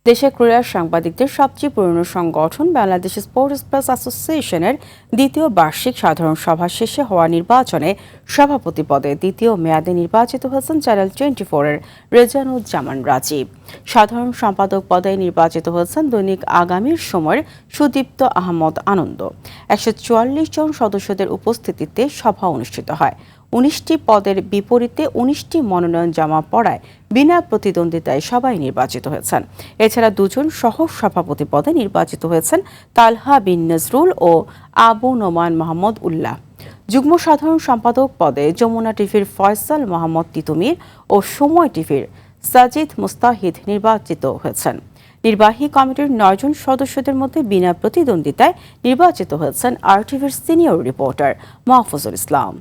দেশের ক্রীড়া সাংবাদিকদের সবচেয়ে পুরনো সংগঠন বাংলাদেশ স্পোর্টস প্লাস অ্যাসোসিয়েশনের দ্বিতীয় বার্ষিক সাধারণ সভা শেষে হওয়া নির্বাচনে সভাপতি পদে দ্বিতীয় মেয়াদে নির্বাচিত হয়েছেন চ্যানেল 24-এর রেজানুজ্জামান রাজীব। সাধারণ সম্পাদক পদে নির্বাচিত হয়েছেন দৈনিক আগামীর সময়ের সুদীপ্ত আহমদ আনন্দ। 144 জন সদস্যদের উপস্থিতিতে সভা অনুষ্ঠিত হয়। 19টি পদের বিপরীতে 19টি মনোনয়ন জমা পড়ায় বিনা প্রতিদ্বন্দ্বিতায় সবাই নির্বাচিত হয়েছেন। এছাড়া দুজন সহ সভাপতি পদে নির্বাচিত হয়েছেন তালহা বিন নজরুল ও আবু নোমান মোহাম্মদ উল্লাহ। যুগ্ম সাধারণ সম্পাদক পদে যমুনা টিভির ফয়সাল মোহাম্মদ তিতুমির ও সময় টিভির সাজিদ মুস্তাহিদ নির্বাচিত হয়েছেন। নির্বাহী কমিটির 9 জন সদস্যদের মধ্যে বিনা প্রতিদ্বন্দ্বিতায় নির্বাচিত হয়েছেন আরটিভির সিনিয়র রিপোর্টার মাহফুজুল ইসলাম।